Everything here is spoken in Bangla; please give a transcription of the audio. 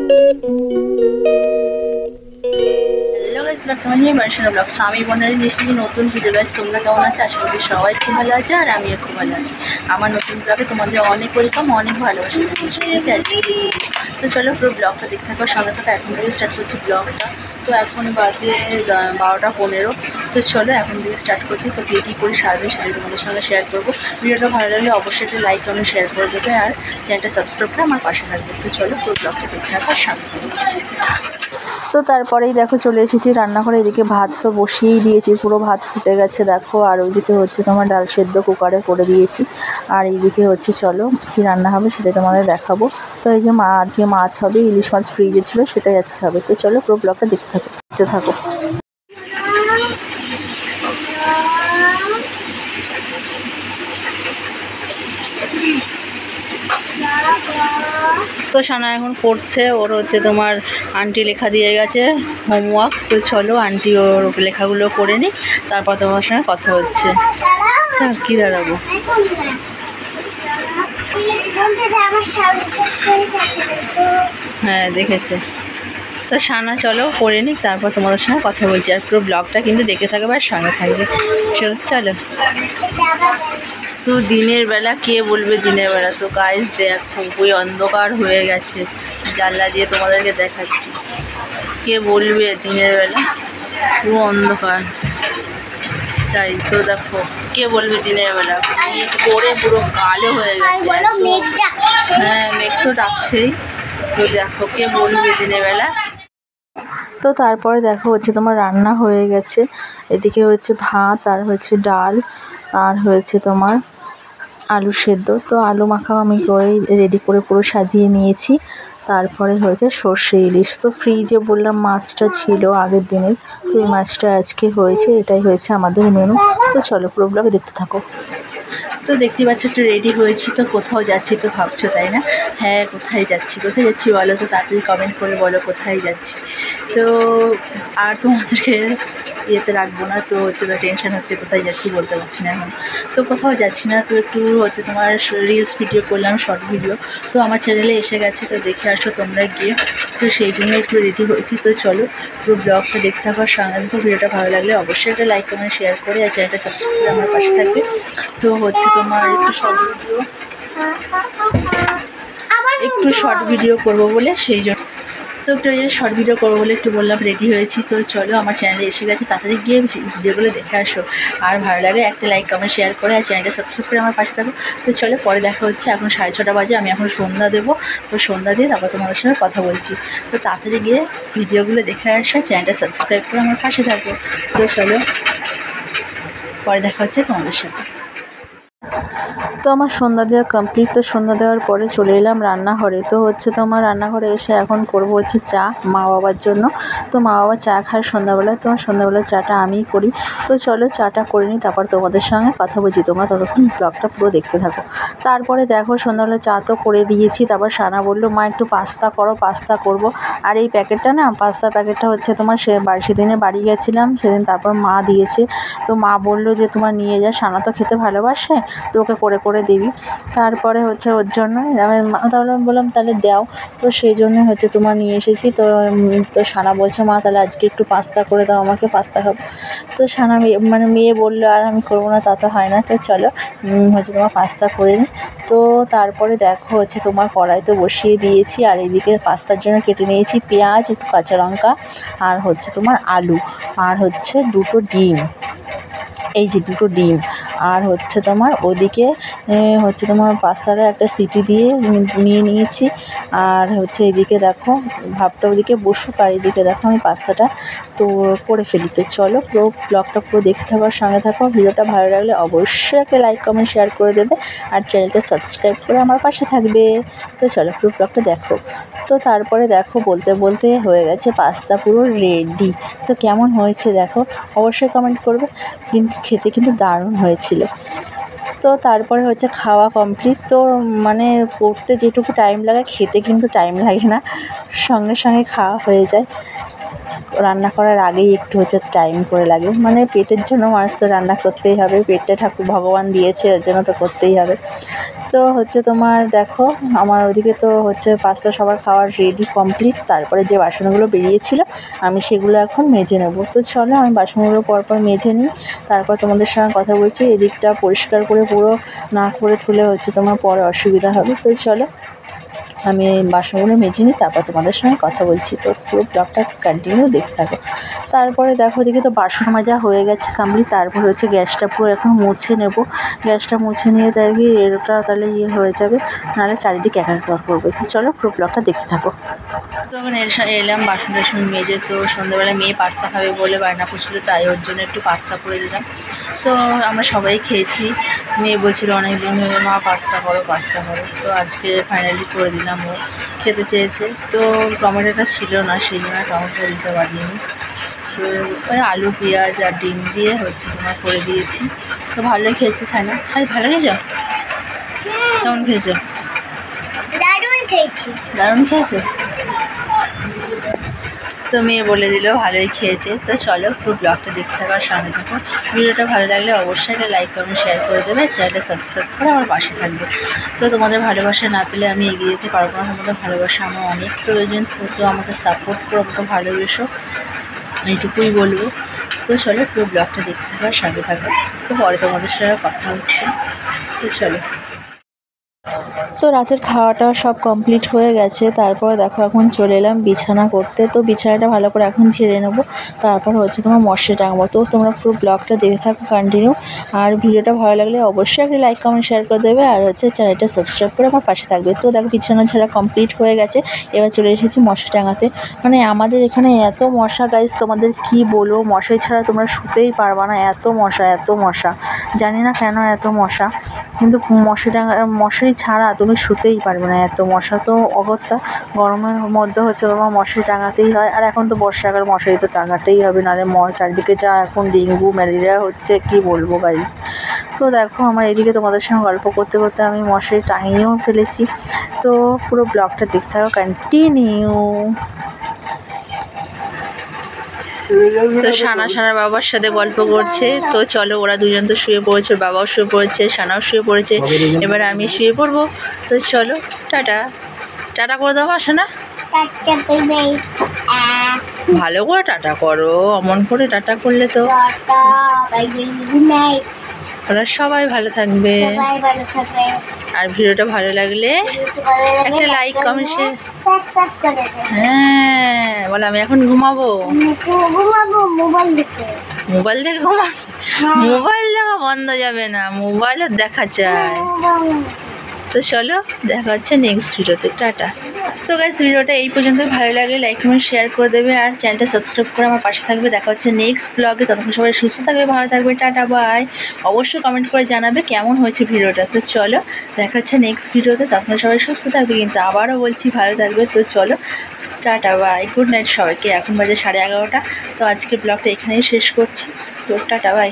Hello guys, welcome to Mansina blogs. আমি বোনের নিশ্চয়ই নতুন ভিডিও। গাইস, তোমরা কেমন আছো? আশা করি সবাই খুব ভালো আছে আর আমিও খুব ভালো আছি। আমার নতুন ব্লগে তোমাদের অনেক ওয়েলকাম, অনেক ভালোবাসা। তো চলো পুরো ব্লগটা দেখতে থাকো, সঙ্গে থাকো। এখন থেকে স্টার্ট করছি ব্লগটা। তো এখন বাজে 12টা 15। তো চলো এখন থেকে স্টার্ট করছি। তো কী করি সারাদিন সেটা তোমাদের সঙ্গে শেয়ার করবো। ভিডিওটা ভালো লাগলে অবশ্যই একটা লাইক কমেন্ট শেয়ার করে দেবে আর চ্যানেলটা সাবস্ক্রাইব করে আমার পাশে থাকবে। তো চলো পুরো ব্লগটা দেখতে থাকো আর সঙ্গে থাকো। তো তারপরেই দেখো চলে এসেছি রান্নাঘরে। এদিকে ভাত তো বসিয়েই দিয়েছি, পুরো ভাত ফুটে গেছে দেখো। আর ওইদিকে হচ্ছে তোমার ডাল সেদ্ধ কুকারে করে দিয়েছি। আর এইদিকে হচ্ছে চলো কী রান্না হবে সেটাই তোমাদের দেখাবো। তো এই যে আজকে মাছ হবে, ইলিশ মাছ ফ্রিজে ছিল, সেটাই আজকে হবে। তো চলো পুরো ব্লগটা দেখতে থাকো। তো সানা এখন পড়ছে, ওর হচ্ছে তোমার আন্টি লেখা দিয়ে গেছে হোমওয়ার্ক। তো চলো আন্টি ওর লেখাগুলো করে নিই, তারপর তোমার সঙ্গে কথা হচ্ছে। কি দাঁড়াবো? হ্যাঁ দেখেছে। তো সানা চলো করে নিই, তারপর তোমাদের সঙ্গে কথা বলছি। আর পুরো ব্লগটা কিন্তু দেখে থাকবে আর সঙ্গে থাকবে। চলো। তো দিনের বেলা কে বলবে দিনের বেলা? তো গাইস দেখো ওই অন্ধকার হয়ে গেছে, জানলা দিয়ে তোমাদেরকে দেখাচ্ছি। কে বলবে দিনের বেলা? পুরো অন্ধকার চাই। তো দেখো কে বলবে দিনের বেলা? মেঘ করে পুরো কালো হয়ে গেছে। হ্যাঁ মেঘ তো ডাকছেই। তো দেখো কে বলবে দিনের বেলা। তো তারপরে দেখো হচ্ছে তোমার রান্না হয়ে গেছে। এদিকে হচ্ছে ভাত, আর হচ্ছে ডাল, আর হয়েছে তোমার আলু সেদ্ধ। তো আলু মাখা আমি করেই রেডি করে পুরো সাজিয়ে নিয়েছি। তারপরে হয়েছে সর্ষে ইলিশ। তো ফ্রিজে বললাম মাছটা ছিল আগের দিনের, তো এই মাছটা আজকে হয়েছে। এটাই হয়েছে আমাদের মেনু। তো চলো পুরো ব্লগে দেখতে থাকো। তো দেখতে পাচ্ছ একটু রেডি হয়েছি। তো কোথাও যাচ্ছি তো ভাবছো তাই না? হ্যাঁ কোথায় যাচ্ছি বলো তো, তাড়াতাড়ি কমেন্ট করে বলো কোথায় যাচ্ছি। তো আর তোমাদেরকে ইয়েতে রাখবো না। তো হচ্ছে তো টেনশন হচ্ছে কোথায় যাচ্ছি বলতে পারছি না এখন। তো কোথাও যাচ্ছি না, তো একটু হচ্ছে তোমার রিলস ভিডিও করলাম, শর্ট ভিডিও। তো আমার চ্যানেলে এসে গেছে, তো দেখে আসো তোমরা গিয়ে। তো সেই জন্য একটু রেডি হয়েছি। তো চলো পুরো ব্লগটা দেখতে থাকো, সঙ্গে দেখো। ভিডিওটা ভালো লাগলে অবশ্যই একটা লাইক কমেন্ট শেয়ার করে আর চ্যানেলটা সাবস্ক্রাইব করে আমার পাশে থাকবে। তো হচ্ছে তোমার একটু শর্ট ভিডিও করবো বলে সেই জন্য। তো একটু শর্ট ভিডিও করবো বলে একটু বললাম রেডি হয়েছি। তো চলো আমার চ্যানেলে এসে গেছে, তাড়াতাড়ি গিয়ে ভিডিওগুলো দেখে আসো। আর ভালো লাগে একটা লাইক কমেন্ট শেয়ার করে আর চ্যানেলটা সাবস্ক্রাইব করে আমার পাশে থাকো। তো চলো পরে দেখা হচ্ছে। এখন 6:30 বাজে, আমি এখন সন্ধ্যা দেবো। তো সন্ধ্যা দিয়ে তারপর তোমাদের সঙ্গে কথা বলছি। তো তাড়াতাড়ি গিয়ে ভিডিওগুলো দেখে আসো, চ্যানেলটা সাবস্ক্রাইব করে আমার পাশে থাকো। তো চলো পরে দেখা হচ্ছে তোমাদের সাথে। তো আমার সন্ধ্যা দেওয়া কমপ্লিট। তো সন্ধ্যা দেওয়ার পরে চলে এলাম রান্নাঘরে। তো হচ্ছে তো আমার রান্নাঘরে এসে এখন করবো হচ্ছে চা মা বাবার জন্য। তো মা বাবা চা খায় সন্ধ্যাবেলায়, তো সন্ধ্যাবেলায় চাটা আমিই করি। তো চলো চাটা করে নিই, তারপর তোমাদের সঙ্গে কথা বলছি। তোমরা ততক্ষণ ব্লগটা পুরো দেখতে থাকো। তারপরে দেখো সন্ধ্যাবেলায় চা তো করে দিয়েছি। তারপর সানা বললো মা একটু পাস্তা করো, পাস্তা করবো। আর এই প্যাকেটটা না, পাস্তা প্যাকেটটা হচ্ছে তোমার সেদিনে বাড়ি গেছিলাম সেদিন, তারপর মা দিয়েছে। তো মা বললো যে তোমার নিয়ে যা, সানা তো খেতে ভালোবাসে, তো ওকে করে দিবি। তারপরে হচ্ছে ওর জন্য আমি তাহলে বললাম তাহলে দাও। তো সেই জন্য হচ্ছে তোমার নিয়ে এসেছি। তো সানা বলছে মা তাহলে আজকে একটু পাস্তা করে দাও আমাকে, পাস্তা খাবো। তো সানা মেয়ে বললো আর আমি করবো না, তা তো হয় না। তো চলো হচ্ছে তোমার পাস্তা করে নিই। তো তারপরে দেখো হচ্ছে তোমার কড়াই তো বসিয়ে দিয়েছি। আর এদিকে পাস্তার জন্য কেটে নিয়েছি পেঁয়াজ, একটু কাঁচা লঙ্কা, আর হচ্ছে তোমার আলু, আর হচ্ছে 2টো ডিম। এই যে 2টো ডিম। আর হচ্ছে তোমার ওদিকে হচ্ছে তোমার পাস্তাটা একটা সিটি দিয়ে নিয়ে নিয়েছি। আর হচ্ছে এদিকে দেখো ভাবটা ওদিকে বসুক, আর এদিকে দেখো আমি পাস্তাটা তো করে ফেলি। তো চলো পুরো ব্লগটা পুরো দেখতে থাকার সঙ্গে থাকো। ভিডিওটা ভালো লাগলে অবশ্যই একটা লাইক কমেন্ট শেয়ার করে দেবে আর চ্যানেলটা সাবস্ক্রাইব করে আমার পাশে থাকবে। তো চলো পুরো ব্লগটা দেখো। তো তারপরে দেখো বলতে হয়ে গেছে পাস্তা পুরো রেডি। তো কেমন হয়েছে দেখো অবশ্যই কমেন্ট করবে। কিন্তু খেতে কিন্তু দারুণ হয়েছিল। তো তারপরে হচ্ছে খাওয়া কমপ্লিট। তো মানে করতে যেটুকু টাইম লাগে খেতে কিন্তু টাইম লাগে না, সঙ্গে সঙ্গে খাওয়া হয়ে যায়। রান্না করার আগেই একটু হচ্ছে টাইম করে লাগে, মানে পেটের জন্য মানুষ তো রান্না করতেই হবে, পেটটা ঠাকুর ভগবান দিয়েছে ওর জন্য তো করতেই হবে। তো হচ্ছে তোমার দেখো আমার ওদিকে তো হচ্ছে পাস্তা সবার খাওয়ার রেডি কমপ্লিট। তারপরে যে বাসনগুলো বেরিয়েছিল আমি সেগুলো এখন মেজে নেব। তো চলো আমি বাসনগুলো পরপর মেজে নিই, তারপর তোমাদের সঙ্গে কথা বলছি। এদিকটা পরিষ্কার করে পুরো না করে তুলে হচ্ছে তোমার পরে অসুবিধা হবে। তো চলো আমি বাসনগুলো মেজে নিই, তারপর তোমাদের সঙ্গে কথা বলছি। তো পুরো ব্লগটা কন্টিনিউ দেখতে থাকো। তারপরে দেখো ওদিকে তো বাসন মাজা হয়ে গেছে কমপ্লিট। তারপর হচ্ছে গ্যাসটা পুরো এখন মুছে নেব। গ্যাসটা মুছে নিয়ে দেখি এরটা তাহলে হয়ে যাবে, নাহলে চারিদিকে একাকার করবে। তো চলো পুরো ব্লগটা দেখতে থাকো। তো এখন এলাম বাসন টাসন মেজে। তো সন্ধ্যাবেলা মেয়ে পাস্তা খাবে বলে বায়না করছিল, তাই ওর জন্য একটু পাস্তা করে দিলাম। তো আমরা সবাই খেয়েছি। মেয়ে বলছিল অনেক দিন ধরে মা পাস্তা করো পাস্তা করো, তো আজকে ফাইনালি করে দিলাম। ও খেতে চেয়েছে। তো টমেটোটা ছিল না, সেই জন্য টমেটো দিতে পারিনি। তো ওই আলু পেঁয়াজ আর ডিম দিয়ে হচ্ছে তোমার করে দিয়েছি। তো ভালোই খেয়েছে ছানা। খাই ভালো খেয়েছো? কেমন খেয়েছো? দারুণ খেয়েছি। দারুণ খেয়েছো? তো মেয়ে বলে দিল ভালোই খেয়েছে। তো চলো পুরো ব্লগটা দেখতে থাকো আর সঙ্গে থাকো। ভিডিওটা ভালো লাগলে অবশ্যই একটা লাইক কমেন্ট শেয়ার করে দেবে, চ্যানেলটা সাবস্ক্রাইব করে আমার পাশে থাকবে। তো তোমাদের ভালোবাসা না পেলে আমি এগিয়ে যেতে পারবো না। তোমাদের ভালোবাসা আমার অনেক প্রয়োজন। তো আমাকে সাপোর্ট করো, আমাকে ভালোবেসো, এইটুকুই বলবো। তো চলো পুরো ব্লগটা দেখতে থাকো আর সঙ্গে থাকো। তো পরে তোমাদের সঙ্গে কথা হচ্ছে। তো চলো। তো রাতের খাওয়াটা সব কমপ্লিট হয়ে গেছে। তারপর দেখো এখন চলে এলাম বিছানা করতে। তো বিছানাটা ভালো করে এখন ঝেড়ে নেবো, তারপর হচ্ছে তোমার মশারি টাঙাবো। তো তোমরা পুরো ব্লগটা দেখে থাকো কন্টিনিউ। আর ভিডিওটা ভালো লাগলে অবশ্যই একটা লাইক কমেন্ট শেয়ার করে দেবে, আর হচ্ছে চ্যানেলটা সাবস্ক্রাইব করে আমার পাশে থাকবে। তো দেখো বিছানা ঝাড়া কমপ্লিট হয়ে গেছে। এবার চলে এসেছি মশারি টাঙাতে। মানে আমাদের এখানে এত মশা গাইস, তোমাদের কি বলবো, মশারি ছাড়া তোমরা শুতেই পারবা না, এত মশা এত মশা। জানি না কেন এত মশা, কিন্তু মশারি ছাড়া তুমি শুতেই পারবে না, এত মশা। তো অগত্যা গরমের মধ্যে হচ্ছে তোমার মশারি টাঙাতেই হয়। আর এখন তো বর্ষাকাল, মশারি তো টাঙাতেই হবে, নাহলে চারিদিকে যা এখন ডেঙ্গু ম্যালেরিয়া হচ্ছে কি বলবো গাইস। তো দেখো আমার এদিকে তোমাদের সঙ্গে গল্প করতে করতে আমি মশারি টাঙিয়েও ফেলেছি। তো পুরো ব্লগটা দেখতে থাকো কন্টিনিউ। তো সানার বাবার সাথে গল্প করছে। তো চলো ওরা দুজন তো শুয়ে পড়েছে, বাবাও শুয়ে পড়েছে, সানাও শুয়ে পড়েছে, এবার আমি শুয়ে পড়বো। তো চলো টাটা টাটা করে দেবো সানা। ভালো করে টাটা করো, অমন করে টাটা করলে তো ওরা সবাই ভালো থাকবে। আর ভিডিওটা ভালো লাগলে একটা লাইক কমেন্ট শেয়ার। হ্যাঁ বলো আমি এখন ঘুমাবো। মোবাইল দেখে ঘুমা? মোবাইল দেখা বন্ধ যাবে না, মোবাইলও দেখা চাই। তো চলো দেখা হচ্ছে নেক্সট ভিডিওতে, টাটা। তো গাইস ভিডিওটা এই পর্যন্ত, ভালো লাগলে লাইক কমেন্ট শেয়ার করে দেবে আর চ্যানেলটা সাবস্ক্রাইব করে আমার পাশে থাকবে। দেখা হচ্ছে নেক্সট ব্লগে। ততক্ষণ সবাই সুস্থ থাকবে, ভালো থাকবে, টাটা বাই। অবশ্যই কমেন্ট করে জানাবে কেমন হয়েছে ভিডিওটা। তো চলো দেখা হচ্ছে নেক্সট ভিডিওতে, ততক্ষণ সবাই সুস্থ থাকবে, কিন্তু আবারও বলছি ভালো থাকবে। তো চলো টাটা বাই, গুড নাইট সবাইকে। এখন বাজে 11:30। তো আজকে ব্লগটা এখানেই শেষ করছি। তো টাটা বাই।